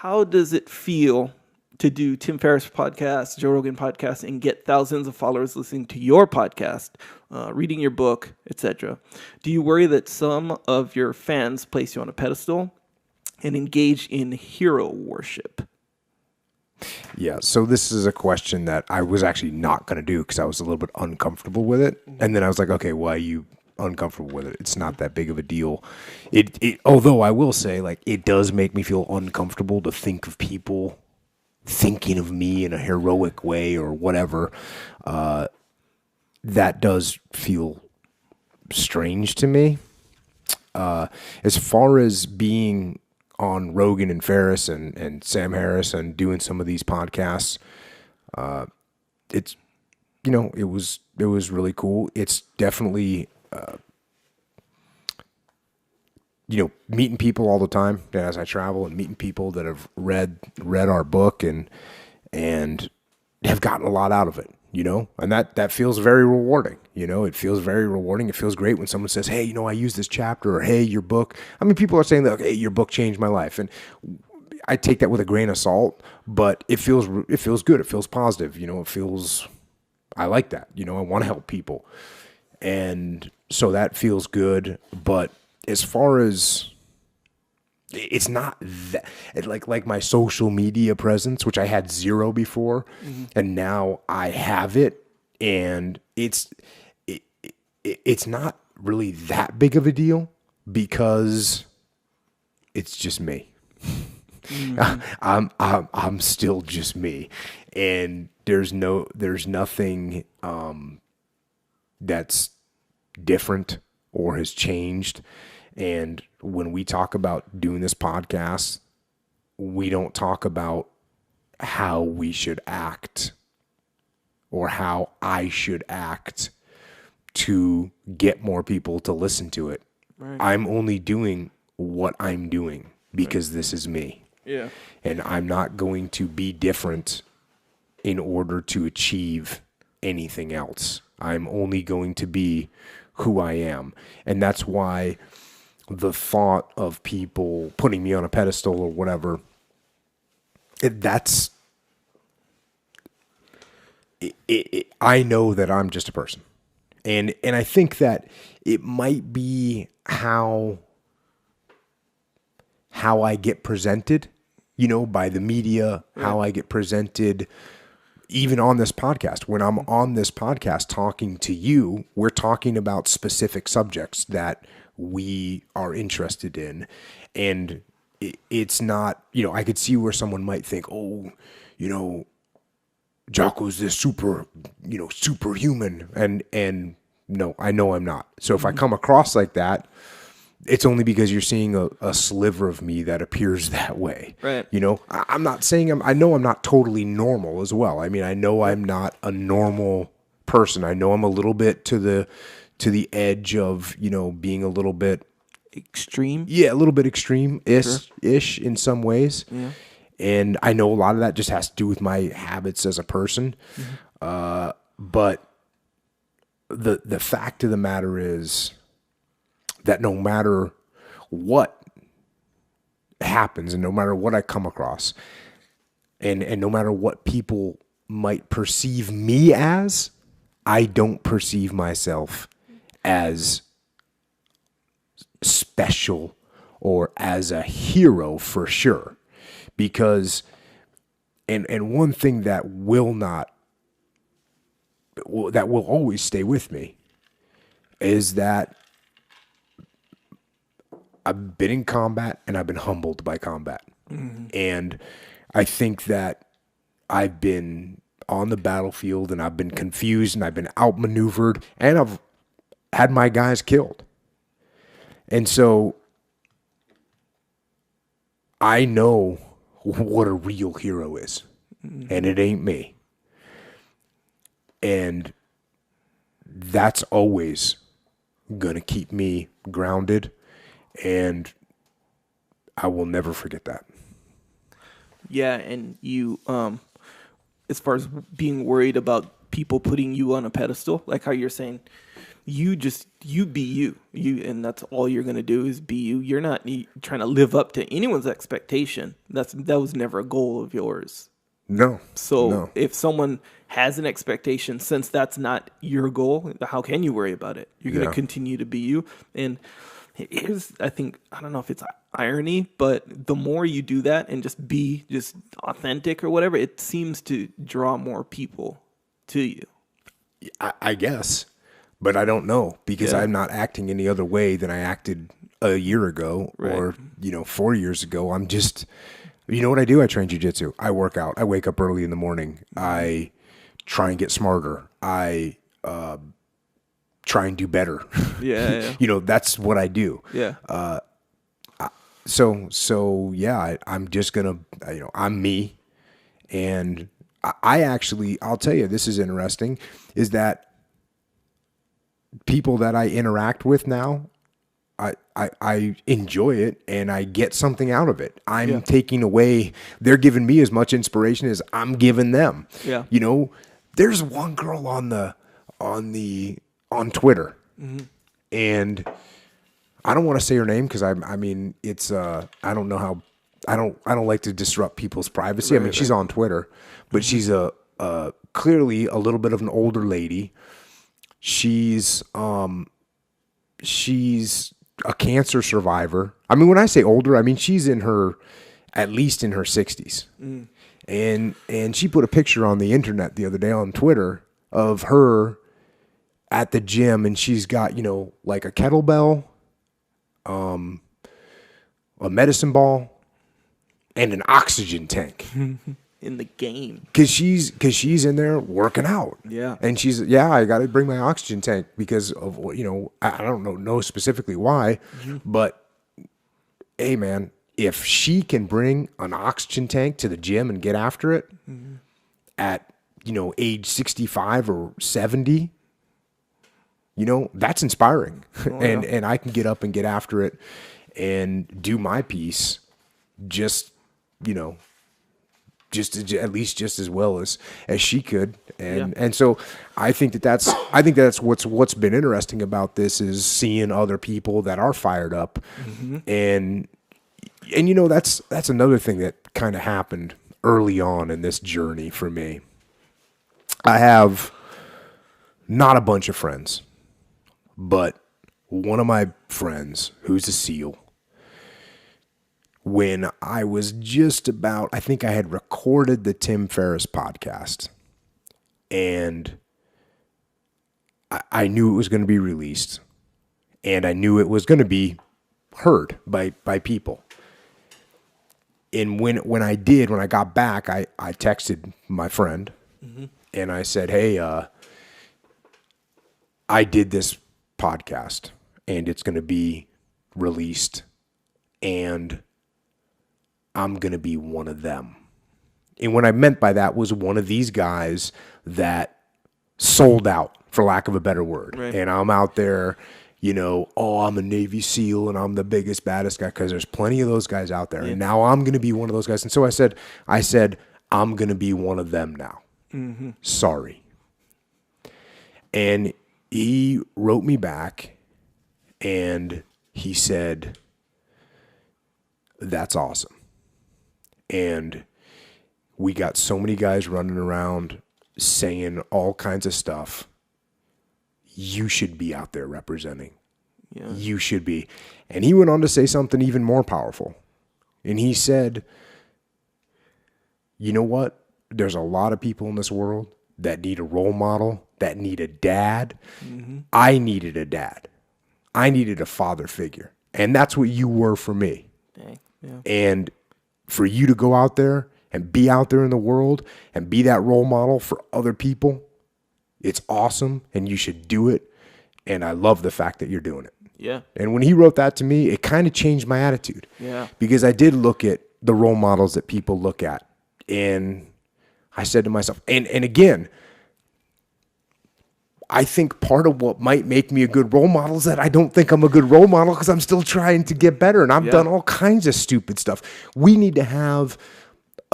how does it feel to do Tim Ferriss podcast, Joe Rogan podcast, and get thousands of followers listening to your podcast, reading your book, etc.? Do you worry that some of your fans place you on a pedestal and engage in hero worship? Yeah, so this is a question that I was actually not going to do because I was a little bit uncomfortable with it. And then I was like, okay, why are you uncomfortable with it? It's not that big of a deal. Although I will say, like, it does make me feel uncomfortable to think of people thinking of me in a heroic way or whatever. That does feel strange to me. As far as being on Rogan and Ferriss and Sam Harris and doing some of these podcasts, it's, it was really cool. It's definitely, meeting people all the time as I travel and meeting people that have read our book and have gotten a lot out of it, and that feels very rewarding. It feels very rewarding. It feels great when someone says, hey, I use this chapter, or hey, your book. I mean, people are saying that, hey, your book changed my life. And I take that with a grain of salt, but it feels good. It feels positive. I like that. I want to help people. And so that feels good. But as far as, it's not that, like my social media presence, which I had zero before, and now I have it, and it's not really that big of a deal because it's just me. I'm still just me, and there's nothing that's different or has changed. And when we talk about doing this podcast, we don't talk about how we should act or how I should act to get more people to listen to it. Right. I'm only doing what I'm doing because this is me. Yeah. And I'm not going to be different in order to achieve anything else. I'm only going to be who I am. And that's why the thought of people putting me on a pedestal or whatever, I know that I'm just a person. And I think that it might be how I get presented, by the media, how I get presented even on this podcast. When I'm on this podcast talking to you, we're talking about specific subjects that we are interested in. And it's not, I could see where someone might think, oh, Jocko's this superhuman. And no, I know I'm not. So if I come across like that, it's only because you're seeing a sliver of me that appears that way. Right. I'm not saying I know I'm not totally normal as well. I mean, I know I'm not a normal person. I know I'm a little bit to the edge of, being a little bit extreme. Yeah, a little bit extreme-ish in some ways. Yeah. And I know a lot of that just has to do with my habits as a person. But the fact of the matter is that no matter what happens and no matter what I come across and no matter what people might perceive me as, I don't perceive myself as special or as a hero for sure. Because, and one thing that will always stay with me is that I've been in combat and I've been humbled by combat. And I think that I've been on the battlefield and I've been confused and I've been outmaneuvered and I've had my guys killed. And so I know what a real hero is, and it ain't me. And that's always going to keep me grounded, and I will never forget that. Yeah, and you, as far as being worried about people putting you on a pedestal, like how you're saying, you be you, and that's all you're going to do is be you. You're not trying to live up to anyone's expectation. That was never a goal of yours. No. So No. if someone has an expectation, since that's not your goal, how can you worry about it? You're going to continue to be you. And here's, I don't know if it's irony, but the more you do that and just be just authentic or whatever, it seems to draw more people to you. I guess, but I don't know, because I'm not acting any other way than I acted a year ago or, 4 years ago. I'm just, you know what I do? I train jiu-jitsu. I work out. I wake up early in the morning. I try and get smarter. I try and do better. Yeah. That's what I do. Yeah. So yeah, I'm just gonna, I'm me. And I'll tell you, this is interesting, is that people that I interact with now, I enjoy it and I get something out of it. I'm taking away, they're giving me as much inspiration as I'm giving them. Yeah. There's one girl on Twitter, and I don't want to say her name because it's I don't know how, I don't like to disrupt people's privacy. She's on Twitter, but she's clearly a little bit of an older lady. She's a cancer survivor. When I say older, she's at least in her 60s. And she put a picture on the internet the other day on Twitter of her at the gym, and she's got, like a kettlebell, a medicine ball, and an oxygen tank. In the game. Cause she's in there working out. Yeah. And she's, I got to bring my oxygen tank because of, I don't know specifically why, but hey man, if she can bring an oxygen tank to the gym and get after it at, age 65 or 70, that's inspiring. And I can get up and get after it and do my piece just at least just as well as she could. And so I think that's what's been interesting about this, is seeing other people that are fired up. And that's another thing that kind of happened early on in this journey for me. I have not a bunch of friends, but one of my friends who's a SEAL, when I was just about, I think I had recorded the Tim Ferriss podcast, and I knew it was going to be released, and I knew it was going to be heard by people. And when I got back, I texted my friend, and I said, hey, I did this podcast, and it's going to be released, and I'm going to be one of them. And what I meant by that was one of these guys that sold out, for lack of a better word. Right. And I'm out there, I'm a Navy SEAL and I'm the biggest, baddest guy, because there's plenty of those guys out there. Yeah. And now I'm going to be one of those guys. And so I said, I'm going to be one of them now. Sorry. And he wrote me back and he said, that's awesome. And we got so many guys running around saying all kinds of stuff. You should be out there representing. Yeah. You should be. And he went on to say something even more powerful. And he said, you know what? There's a lot of people in this world that need a role model, that need a dad. I needed a dad. I needed a father figure. And that's what you were for me. Dang. Yeah. And for you to go out there and be out there in the world and be that role model for other people, it's awesome, and you should do it. And I love the fact that you're doing it. Yeah. And when he wrote that to me, it kind of changed my attitude. Yeah. Because I did look at the role models that people look at. And I said to myself, and again, I think part of what might make me a good role model is that I don't think I'm a good role model because I'm still trying to get better, and I've done all kinds of stupid stuff. We need to have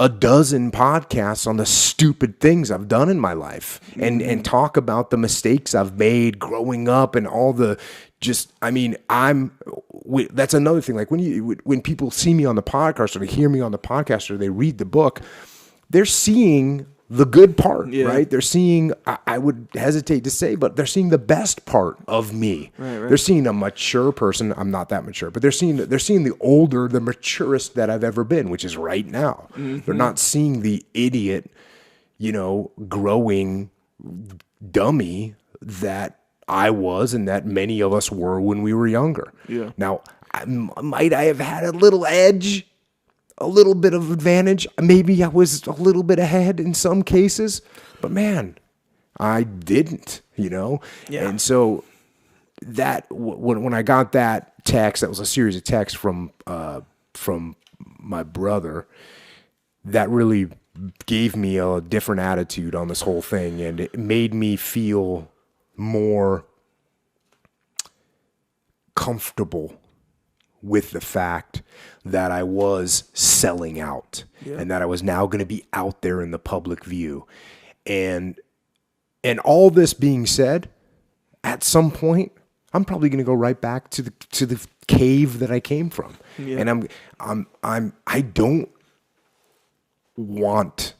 a dozen podcasts on the stupid things I've done in my life and talk about the mistakes I've made growing up and all the that's another thing. Like when people see me on the podcast or they hear me on the podcast or they read the book, they're seeing the good part, right? They're seeing, I would hesitate to say, but they're seeing the best part of me. Right. They're seeing a mature person. I'm not that mature, but they're seeing the older, the maturest that I've ever been, which is right now. They're not seeing the idiot, growing dummy that I was and that many of us were when we were younger. Yeah. Now, might I have had a little edge? A little bit of advantage. Maybe I was a little bit ahead in some cases, but man, I didn't, Yeah. And so that when I got that text, that was a series of texts from my brother, that really gave me a different attitude on this whole thing, and it made me feel more comfortable with the fact that I was selling out and that I was now going to be out there in the public view. And all this being said, at some point, I'm probably going to go right back to the cave that I came from. Yeah. And I don't want,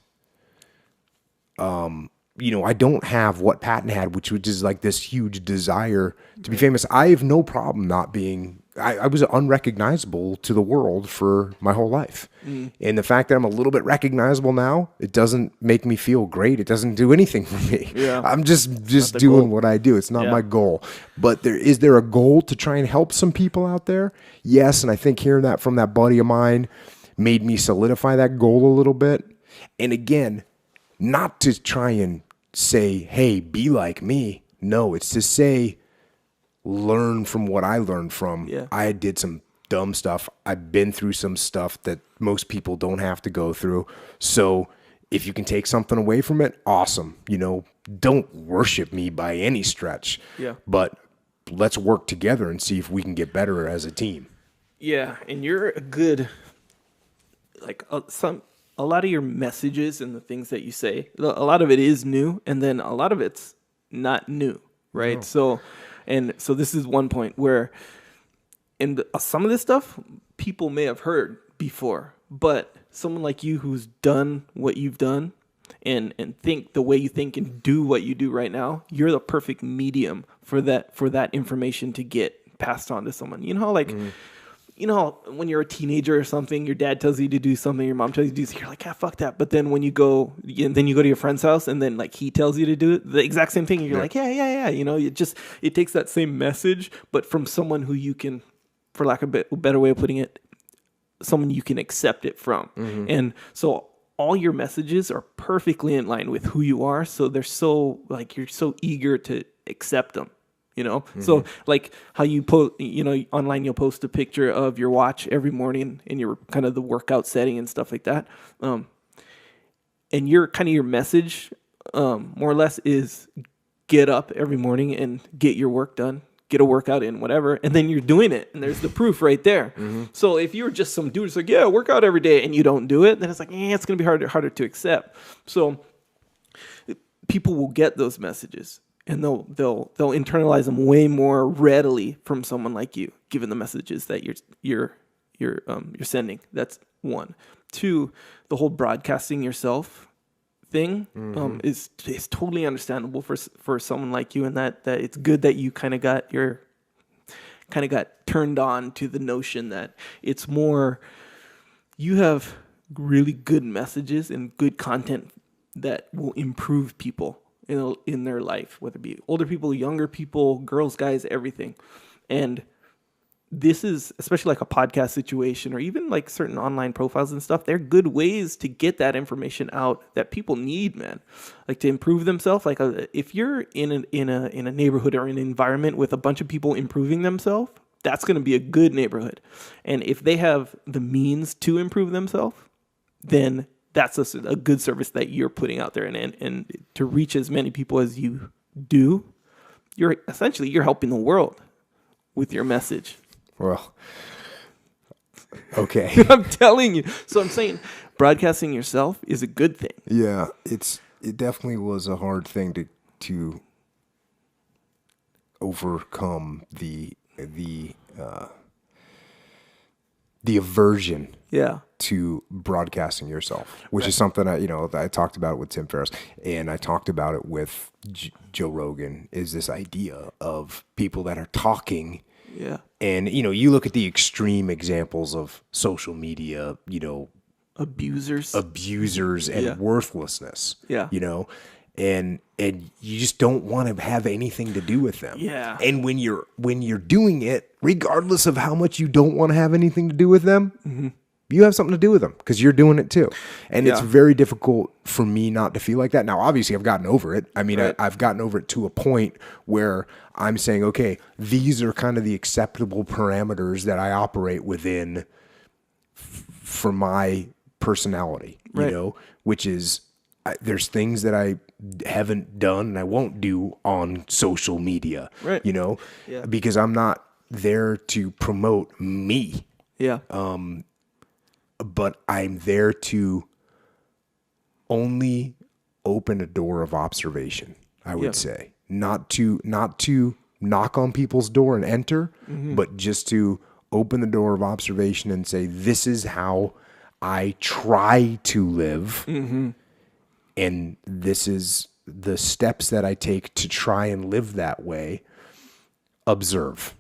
I don't have what Patton had, which is like this huge desire to be famous. I have no problem not being, I was unrecognizable to the world for my whole life. And the fact that I'm a little bit recognizable now, it doesn't make me feel great. It doesn't do anything for me. Yeah. I'm just doing what I do. It's not my goal. But is there a goal to try and help some people out there? Yes. And I think hearing that from that buddy of mine made me solidify that goal a little bit. And again, not to try and say, hey, be like me. No, it's to say, learn from what I learned from. Yeah. I did some dumb stuff. I've been through some stuff that most people don't have to go through. So if you can take something away from it, awesome. Don't worship me by any stretch. Yeah. But let's work together and see if we can get better as a team. Yeah, and you're a good, a lot of your messages and the things that you say, a lot of it is new, and then a lot of it's not new, right? No. So this is one point where some of this stuff people may have heard before, but someone like you who's done what you've done and think the way you think and do what you do right now, you're the perfect medium for that information to get passed on to someone. You know, when you're a teenager or something, your dad tells you to do something, your mom tells you to do something, you're like, fuck that. But then when you go to your friend's house and then he tells you to do it, the exact same thing, and you're like, yeah. It takes that same message, but from someone who you can, for lack of a better way of putting it, someone you can accept it from. Mm-hmm. And so all your messages are perfectly in line with who you are. So they're so you're so eager to accept them. Mm-hmm. So how you post, online, you'll post a picture of your watch every morning in your kind of the workout setting and stuff like that. And your message, more or less, is get up every morning and get your work done, get a workout in, whatever. And then you're doing it. And there's the proof right there. Mm-hmm. So if you're just some dude who's like, yeah, work out every day, and you don't do it, then it's it's going to be harder to accept. So people will get those messages. And they'll internalize them way more readily from someone like you, given the messages that you're sending. That's one. Two, the whole broadcasting yourself thing is totally understandable for someone like you, and that it's good that you kind of got turned on to the notion that it's more, you have really good messages and good content that will improve people in their life, whether it be older people, younger people, girls, guys, everything. And this is, especially a podcast situation or even certain online profiles and stuff, they're good ways to get that information out that people need, man. To improve themselves. If you're in a neighborhood or an environment with a bunch of people improving themselves, that's going to be a good neighborhood. And if they have the means to improve themselves, then that's a good service that you're putting out there, and to reach as many people as you do, you're helping the world with your message. Well, okay. I'm telling you. So I'm saying, broadcasting yourself is a good thing. Yeah, it definitely was a hard thing to overcome the aversion to broadcasting yourself, which is something I talked about with Tim Ferriss, and I talked about it with Joe Rogan, is this idea of people that are talking. Yeah. And, you look at the extreme examples of social media, Abusers and worthlessness. Yeah. And you just don't want to have anything to do with them. Yeah. And when you're doing it, regardless of how much you don't want to have anything to do with them, you have something to do with them because you're doing it too. And it's very difficult for me not to feel like that. Now, obviously, I've gotten over it. I mean, right. I've gotten over it to a point where I'm saying, okay, these are kind of the acceptable parameters that I operate within for my personality, right. Which is there's things that I haven't done and I won't do on social media, right. Because I'm not there to promote me. Yeah. But I'm there to only open a door of observation, I would say. Not to knock on people's door and enter, but just to open the door of observation and say, this is how I try to live. And this is the steps that I take to try and live that way. Observe.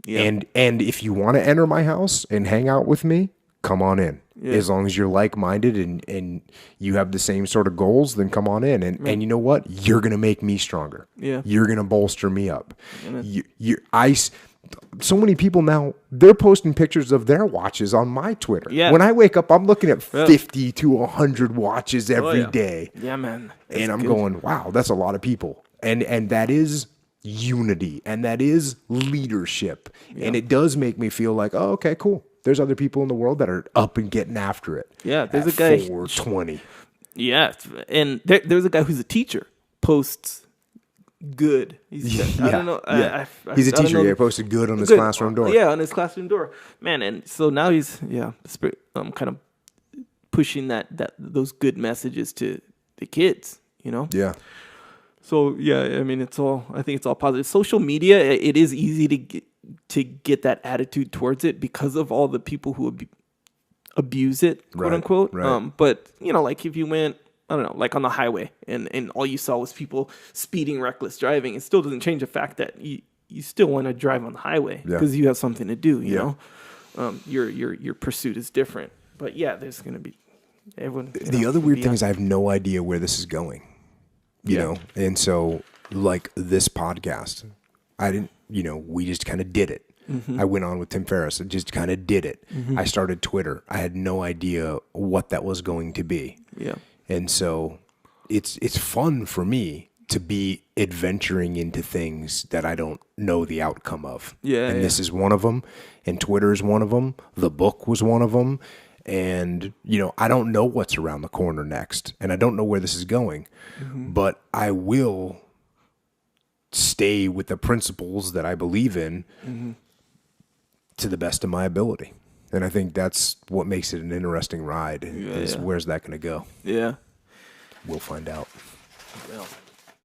Yeah. And if you want to enter my house and hang out with me, come on in. Yeah. As long as you're like-minded and you have the same sort of goals, then come on in. And you know what? You're going to make me stronger. Yeah. You're going to bolster me up. So many people now, they're posting pictures of their watches on my Twitter. Yeah. When I wake up, I'm looking at 50 to 100 watches every day. Yeah, man. That's and I'm good. going, wow, that's a lot of people. And that is unity. And that is leadership. Yeah. And it does make me feel like, oh, okay, cool. There's other people in the world that are up and getting after it. Yeah, there's a guy 420. Yeah, and there's a guy who's a teacher. Posts good. I don't know. Yeah. He's a teacher. He posted good on his classroom door. Yeah, on his classroom door. Man, and so now he's kind of pushing those good messages to the kids. Yeah. So yeah, I mean, I think it's all positive. Social media, it is easy to get that attitude towards it because of all the people who abuse it, quote unquote. Right. But like if you went, I don't know, like on the highway and all you saw was people speeding, reckless driving, it still doesn't change the fact that you still want to drive on the highway because you have something to do. You know, your pursuit is different. But yeah, there's going to be everyone. The other weird thing is I have no idea where this is going. You know, and so like this podcast, I didn't. We just kind of did it. I went on with Tim Ferriss and just kind of did it. I started Twitter. I had no idea what that was going to be. Yeah. And so it's fun for me to be adventuring into things that I don't know the outcome of. Yeah. And this is one of them. And Twitter is one of them. The book was one of them. And, I don't know what's around the corner next. And I don't know where this is going. But I will stay with the principles that I believe in to the best of my ability. And I think that's what makes it an interesting ride is where's that going to go? Yeah. We'll find out. Well.